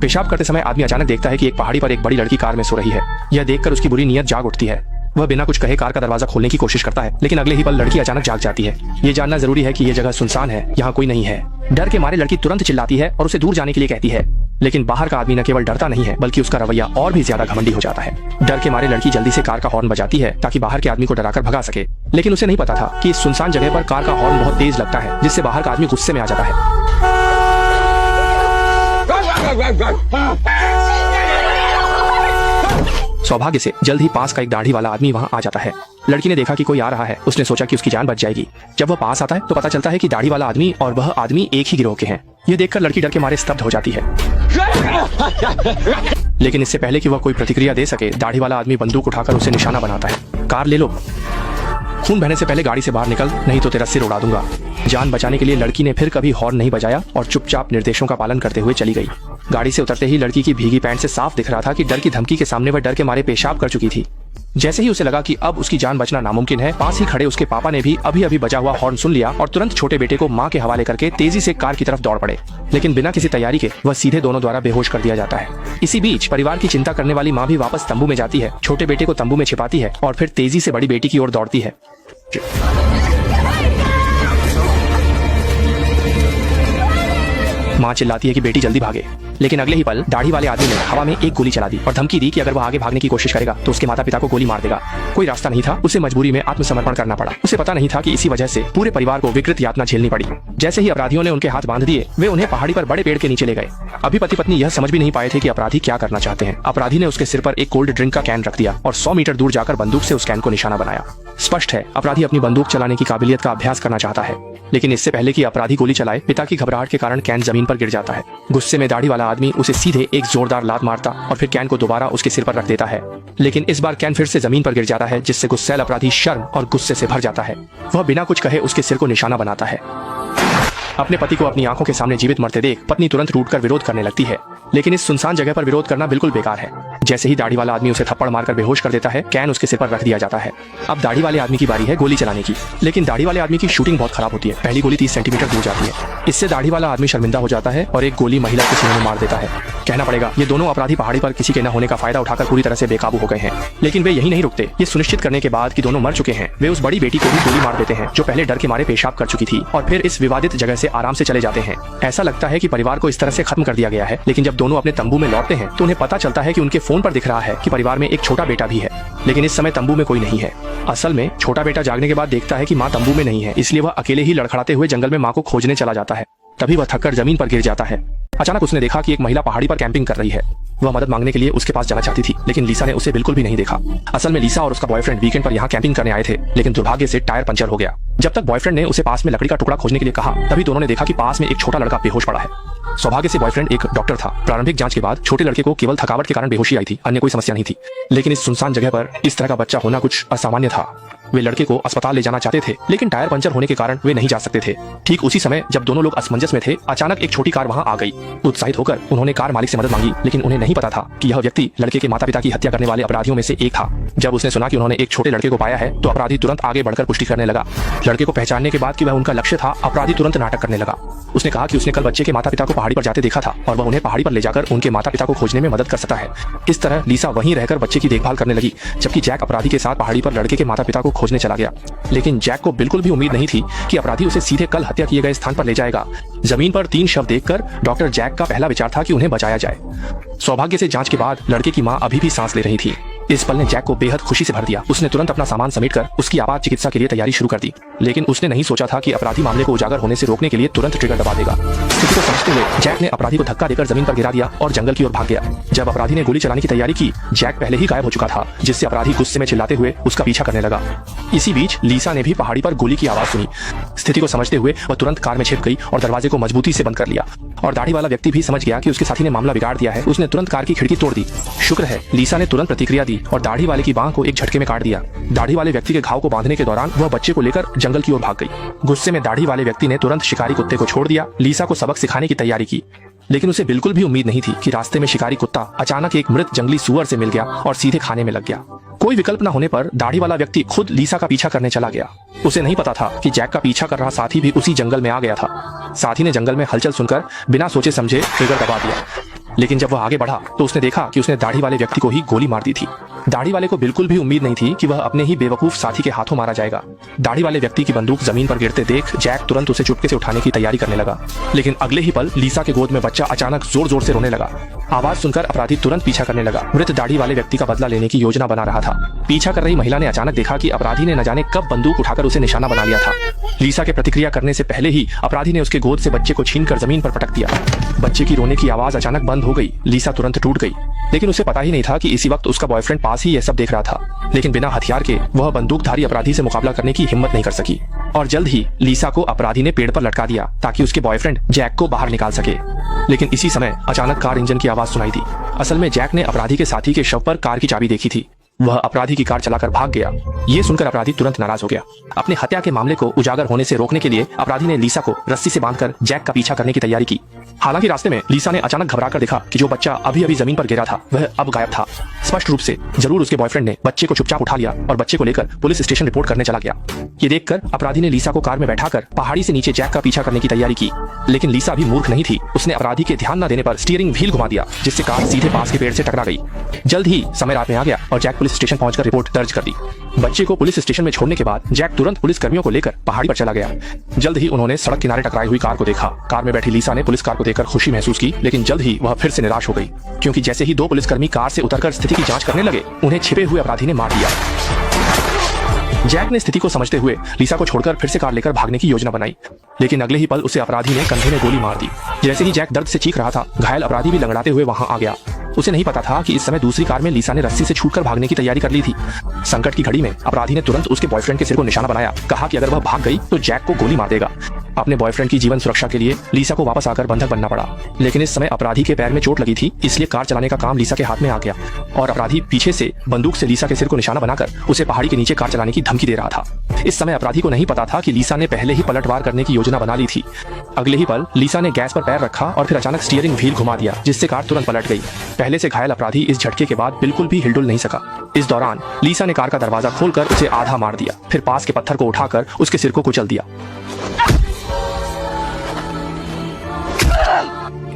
पेशाब करते समय आदमी अचानक देखता है कि एक पहाड़ी पर एक बड़ी लड़की कार में सो रही है। यह देखकर उसकी बुरी नीयत जाग उठती है। वह बिना कुछ कहे कार का दरवाजा खोलने की कोशिश करता है, लेकिन अगले ही पल लड़की अचानक जाग जाती है। ये जानना जरूरी है कि यह जगह सुनसान है, यहाँ कोई नहीं है। डर के मारे लड़की तुरंत चिल्लाती है और उसे दूर जाने के लिए कहती है, लेकिन बाहर का आदमी न केवल डरता नहीं है बल्कि उसका रवैया और भी ज्यादा घमंडी हो जाता है। डर के मारे लड़की जल्दी से कार का हॉर्न बजाती है ताकि बाहर के आदमी को डराकर भगा सके, लेकिन उसे नहीं पता था कि इस सुनसान जगह पर कार का हॉर्न बहुत तेज लगता है, जिससे बाहर का आदमी गुस्से में आ जाता है। सौभाग्य से जल्द ही पास का एक दाढ़ी वाला आदमी वहां आ जाता है। लड़की ने देखा कि कोई आ रहा है। उसने सोचा कि उसकी जान बच जाएगी। जब वह पास आता है तो पता चलता है कि दाढ़ी वाला आदमी और वह आदमी एक ही गिरोह के हैं। यह देखकर लड़की डर के मारे स्तब्ध हो जाती है। लेकिन इससे पहले कि वह कोई प्रतिक्रिया दे सके, दाढ़ी वाला आदमी बंदूक उठाकर उसे निशाना बनाता है। कार ले लो, खून बहने से पहले गाड़ी से बाहर निकल, नहीं तो तेरा सिर उड़ा दूंगा। जान बचाने के लिए लड़की ने फिर कभी हॉर्न नहीं बजाया और चुपचाप निर्देशों का पालन करते हुए चली गई। गाड़ी से उतरते ही लड़की की भीगी पैंट से साफ दिख रहा था कि डर की धमकी के सामने वह डर के मारे पेशाब कर चुकी थी। जैसे ही उसे लगा कि अब उसकी जान बचना नामुमकिन है, पास ही खड़े उसके पापा ने भी अभी अभी बजा हुआ हॉर्न सुन लिया और तुरंत छोटे बेटे को मां के हवाले करके तेजी से कार की तरफ दौड़ पड़े। लेकिन बिना किसी तैयारी के वह सीधे दोनों द्वारा बेहोश कर दिया जाता है। इसी बीच परिवार की चिंता करने वाली मां भी वापस तंबू में जाती है, छोटे बेटे को तंबू में छिपाती है और फिर तेजी से बड़ी बेटी की ओर दौड़ती है। मां चिल्लाती है कि बेटी जल्दी भागे, लेकिन अगले ही पल दाढ़ी वाले आदमी ने हवा में एक गोली चला दी और धमकी दी कि अगर वह आगे भागने की कोशिश करेगा तो उसके माता पिता को गोली मार देगा। कोई रास्ता नहीं था, उसे मजबूरी में आत्मसमर्पण करना पड़ा। उसे पता नहीं था कि इसी वजह से पूरे परिवार को विकृत यातना झेलनी पड़ी। जैसे ही अपराधियों ने उनके हाथ बांध दिए, वे उन्हें पहाड़ी पर बड़े पेड़ के नीचे ले गए। अभी पति पत्नी यह समझ भी नहीं पाए थे कि अपराधी क्या करना चाहते हैं। अपराधी ने उसके सिर पर एक कोल्ड ड्रिंक का कैन रख दिया और 100 मीटर दूर जाकर बंदूक से उस कैन को निशाना बनाया। स्पष्ट है, अपराधी अपनी बंदूक चलाने की काबिलियत का अभ्यास करना चाहता है। लेकिन इससे पहले कि अपराधी गोली चलाए, पिता की घबराहट के कारण कैन जमीन पर गिर जाता है। गुस्से में दाढ़ी वाला आदमी उसे सीधे एक जोरदार लात मारता और फिर कैन को दोबारा उसके सिर पर रख देता है। लेकिन इस बार कैन फिर से जमीन पर गिर जाता है, जिससे गुस्सैल अपराधी शर्म और गुस्से से भर जाता है। वह बिना कुछ कहे उसके सिर को निशाना बनाता है। अपने पति को अपनी आंखों के सामने जीवित मरते देख पत्नी तुरंत रूठकर विरोध करने लगती है, लेकिन इस सुनसान जगह पर विरोध करना बिल्कुल बेकार है। जैसे ही दाढ़ी वाला आदमी उसे थप्पड़ मारकर बेहोश कर देता है, कैन उसके सिर पर रख दिया जाता है। अब दाढ़ी वाले आदमी की बारी है गोली चलाने की, लेकिन दाढ़ी वाले आदमी की शूटिंग बहुत खराब होती है। पहली गोली 30 सेंटीमीटर दूर जाती है। इससे दाढ़ी वाला आदमी शर्मिंदा हो जाता है और एक गोली महिला के सीने में मार देता है। कहना पड़ेगा, ये दोनों अपराधी पहाड़ी पर किसी के न होने का फायदा उठाकर पूरी तरह से बेकाबू हो गए हैं। लेकिन वे यही नहीं रुकते। ये सुनिश्चित करने के बाद कि दोनों मर चुके हैं, वे उस बड़ी बेटी को भी गोली मार देते हैं जो पहले डर के मारे पेशाब कर चुकी थी, और फिर इस विवादित जगह से आराम से चले जाते हैं। ऐसा लगता है कि परिवार को इस तरह से खत्म कर दिया गया है। लेकिन जब दोनों अपने तंबू में लौटते हैं तो उन्हें पता चलता है कि उनके फोन पर दिख रहा है कि परिवार में एक छोटा बेटा भी है। लेकिन इस समय तंबू में कोई नहीं है। असल में छोटा बेटा जागने के बाद देखता है कि माँ तंबू में नहीं है, इसलिए वह अकेले ही लड़खड़ाते हुए जंगल में माँ को खोजने चला जाता है। तभी वह थककर जमीन पर गिर जाता है। अचानक उसने देखा कि एक महिला पहाड़ी पर कैंपिंग कर रही है। वह मदद मांगने के लिए उसके पास जाना चाहती थी, लेकिन लीसा ने उसे बिल्कुल भी नहीं देखा। असल में लीसा और उसका बॉयफ्रेंड वीकेंड पर यहाँ कैंपिंग करने आए थे, लेकिन दुर्भाग्य से टायर पंचर हो गया। जब तक बॉयफ्रेंड ने उसे पास में लकड़ी का टुकड़ा खोजने के लिए कहा, तभी दोनों ने देखा कि पास में एक छोटा लड़का बेहोश पड़ा है। सौभाग्य से बॉयफ्रेंड एक डॉक्टर था। प्रारंभिक जांच के बाद छोटे लड़के को केवल थकावट के कारण बेहोशी आई थी, अन्य कोई समस्या नहीं थी। लेकिन इस सुनसान जगह पर इस तरह का बच्चा होना कुछ असामान्य था। वे लड़के को अस्पताल ले जाना चाहते थे, लेकिन टायर पंचर होने के कारण वे नहीं जा सकते थे। ठीक उसी समय जब दोनों लोग असमंजस में थे, अचानक एक छोटी कार वहां आ गई। उत्साहित होकर उन्होंने कार मालिक से मदद मांगी, लेकिन उन्हें नहीं पता था कि यह व्यक्ति लड़के के माता पिता की हत्या करने वाले अपराधियों में से एक था। जब उसने सुना कि उन्होंने एक छोटे लड़के को पाया है, तो अपराधी तुरंत आगे बढ़कर पुष्टि करने लगा। लड़के को पहचानने के बाद कि वह उनका लक्ष्य था, अपराधी तुरंत नाटक करने लगा। उसने कहा कि उसने कल बच्चे के माता पिता को पहाड़ी पर जाते देखा था और वह उन्हें पहाड़ी पर ले जाकर उनके माता पिता को खोजने में मदद कर सकता है। इस तरह लीसा वहीं रहकर बच्चे की देखभाल करने लगी, जबकि जैक अपराधी के साथ पहाड़ी पर लड़के के माता पिता को खोजने चला गया। लेकिन जैक को बिल्कुल भी उम्मीद नहीं थी कि अपराधी उसे सीधे कल हत्या किए गए स्थान पर ले जाएगा। जमीन पर 3 शव देखकर डॉक्टर जैक का पहला विचार था कि उन्हें बचाया जाए। सौभाग्य से जांच के बाद लड़के की मां अभी भी सांस ले रही थी। इस पल ने जैक को बेहद खुशी से भर दिया। उसने तुरंत अपना सामान समेटकर उसकी आपात चिकित्सा के लिए तैयारी शुरू कर दी। लेकिन उसने नहीं सोचा था कि अपराधी मामले को उजागर होने से रोकने के लिए तुरंत ट्रिगर दबा देगा। स्थिति को समझते हुए जैक ने अपराधी को धक्का देकर जमीन पर गिरा दिया और जंगल की ओर भाग गया। जब अपराधी ने गोली चलाने की तैयारी की, जैक पहले ही गायब हो चुका था, जिससे अपराधी गुस्से में चिल्लाते हुए उसका पीछा करने लगा। इसी बीच लीसा ने भी पहाड़ी पर गोली की आवाज सुनी। स्थिति को समझते हुए वह तुरंत कार में छिप गई और दरवाजे को मजबूती से बंद कर लिया। और दाढ़ी वाला व्यक्ति भी समझ गया कि उसके साथी ने मामला बिगाड़ दिया है। उसने तुरंत कार की खिड़की तोड़ दी। शुक्र है लीसा ने तुरंत प्रतिक्रिया दी और दाढ़ी वाले की बांह को एक झटके में काट दिया। दाढ़ी वाले व्यक्ति के घाव को बांधने के दौरान वह बच्चे को लेकर जंगल की ओर भाग गई। गुस्से में दाढ़ी वाले व्यक्ति ने तुरंत शिकारी कुत्ते को छोड़ दिया। लीसा को सबक सिखाने की तैयारी की, लेकिन उसे बिल्कुल भी उम्मीद नहीं थी कि रास्ते में शिकारी कुत्ता अचानक एक मृत जंगली सुअर से मिल गया और सीधे खाने में लग गया। कोई विकल्प न होने पर दाढ़ी वाला व्यक्ति खुद लीसा का पीछा करने चला गया। उसे नहीं पता था कि जैक का पीछा कर रहा साथी भी उसी जंगल में आ गया था। साथी ने जंगल में हलचल सुनकर बिना सोचे समझे ट्रिगर दबा दिया। लेकिन जब वह आगे बढ़ा तो उसने देखा कि उसने दाढ़ी वाले व्यक्ति को ही गोली मार दी थी। दाढ़ी वाले को बिल्कुल भी उम्मीद नहीं थी कि वह अपने ही बेवकूफ साथी के हाथों मारा जाएगा। दाढ़ी वाले व्यक्ति की बंदूक जमीन पर गिरते देख जैक तुरंत उसे चुपके से उठाने की तैयारी करने लगा, लेकिन अगले ही पल लीसा के गोद में बच्चा अचानक जोर जोर से रोने लगा। आवाज सुनकर अपराधी तुरंत पीछा करने लगा। मृत दाढ़ी वाले व्यक्ति का बदला लेने की योजना बना रहा था। पीछा कर रही महिला ने अचानक देखा कि अपराधी ने न जाने कब बंदूक उठाकर उसे निशाना बना लिया था। लीसा के प्रतिक्रिया करने से पहले ही अपराधी ने उसके गोद से बच्चे को छीनकर जमीन पर पटक दिया। बच्चे की रोने की आवाज अचानक बंद हो गई। लीसा तुरंत टूट गई, लेकिन उसे पता ही नहीं था कि इसी वक्त उसका बॉयफ्रेंड पास ही यह सब देख रहा था। लेकिन बिना हथियार के वह बंदूकधारी अपराधी से मुकाबला करने की हिम्मत नहीं कर सकी और जल्द ही लीसा को अपराधी ने पेड़ पर लटका दिया ताकि उसके बॉयफ्रेंड जैक को बाहर निकाल सके। लेकिन इसी समय अचानक कार इंजन की आवाज सुनाई दी। असल में जैक ने अपराधी के साथी के शव पर कार की चाबी देखी थी। वह अपराधी की कार चलाकर भाग गया। ये सुनकर अपराधी तुरंत नाराज हो गया। अपने हत्या के मामले को उजागर होने से रोकने के लिए अपराधी ने लीसा को रस्सी से बांधकर जैक का पीछा करने की तैयारी की। हालांकि रास्ते में लीसा ने अचानक घबराकर देखा कि जो बच्चा अभी अभी जमीन पर गिरा था वह अब गायब था। स्पष्ट रूप से जरूर उसके बॉयफ्रेंड ने बच्चे को चुपचाप उठा लिया और बच्चे को लेकर पुलिस स्टेशन रिपोर्ट करने चला गया। ये देखकर अपराधी ने लीसा को कार में बैठाकर पहाड़ी से नीचे जैक का पीछा करने की तैयारी की, लेकिन लीसा भी मूर्ख नहीं थी। उसने अपराधी के ध्यान न देने पर स्टीयरिंग व्हील घुमा दिया, जिससे कार सीधे पास के पेड़ से टकरा गई। जल्द ही समय रात में आ गया और जैक पुलिस स्टेशन पहुंचकर रिपोर्ट दर्ज कर दी। बच्चे को पुलिस स्टेशन में छोड़ने के बाद जैक तुरंत पुलिस कर्मियों को लेकर पहाड़ी पर चला गया। जल्द ही उन्होंने सड़क किनारे टकराई हुई कार को देखा। कार में बैठी लीसा ने पुलिस कार को देखकर खुशी महसूस की, लेकिन जल्द ही वह फिर से निराश हो गई, क्योंकि जैसे ही दो पुलिसकर्मी कार से उतरकर स्थिति की जांच करने लगे, उन्हें छिपे हुए अपराधी ने मार दिया। जैक ने स्थिति को समझते हुए लीसा को छोड़कर फिर से कार लेकर भागने की योजना बनाई, लेकिन अगले ही पल उसे अपराधी ने कंधे में गोली मार दी। जैसे ही जैक दर्द से चीख रहा था, घायल अपराधी भी लंगड़ाते हुए वहां आ गया। उसे नहीं पता था कि इस समय दूसरी कार में लीसा ने रस्सी से छूटकर भागने की तैयारी कर ली थी। संकट की घड़ी में अपराधी ने तुरंत उसके बॉयफ्रेंड के सिर को निशाना बनाया। कहा कि अगर वह भाग गई तो जैक को गोली मार देगा। अपने बॉयफ्रेंड की जीवन सुरक्षा के लिए लीसा को वापस आकर बंधक बनना पड़ा, लेकिन इस समय अपराधी के पैर में चोट लगी थी, इसलिए कार चलाने का काम लीसा के हाथ में आ गया और अपराधी पीछे से बंदूक से लीसा के सिर को निशाना बनाकर उसे पहाड़ी के नीचे कार चलाने की धमकी दे रहा था। इस समय अपराधी को नहीं पता था कि लीसा ने पहले ही पलटवार करने की योजना बना ली थी। अगले ही पल लीसा ने गैस पर पैर रखा और फिर अचानक स्टीयरिंग व्हील घुमा दिया, जिससे कार तुरंत पलट गई। पहले से घायल अपराधी इस झटके के बाद बिल्कुल भी हिलडुल नहीं सका। इस दौरान लीसा ने कार का दरवाजा खोलकर उसे आधा मार दिया, फिर पास के पत्थर को उठाकर उसके सिर को कुचल दिया।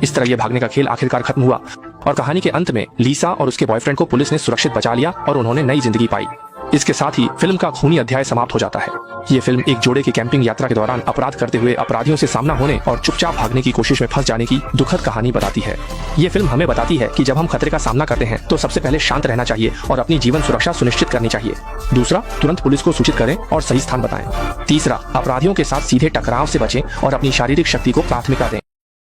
इस तरह यह भागने का खेल आखिरकार खत्म हुआ और कहानी के अंत में लीसा और उसके बॉयफ्रेंड को पुलिस ने सुरक्षित बचा लिया और उन्होंने नई जिंदगी पाई। इसके साथ ही फिल्म का खूनी अध्याय समाप्त हो जाता है। ये फिल्म एक जोड़े की कैंपिंग यात्रा के दौरान अपराध करते हुए अपराधियों से सामना होने और चुपचाप भागने की कोशिश में फंस जाने की दुखद कहानी बताती है। ये फिल्म हमें बताती है कि जब हम खतरे का सामना करते हैं तो सबसे पहले शांत रहना चाहिए और अपनी जीवन सुरक्षा सुनिश्चित करनी चाहिए। दूसरा, तुरंत पुलिस को सूचित करें और सही स्थान बताएं। तीसरा, अपराधियों के साथ सीधे टकराव से बचें और अपनी शारीरिक शक्ति को प्राथमिकता दें।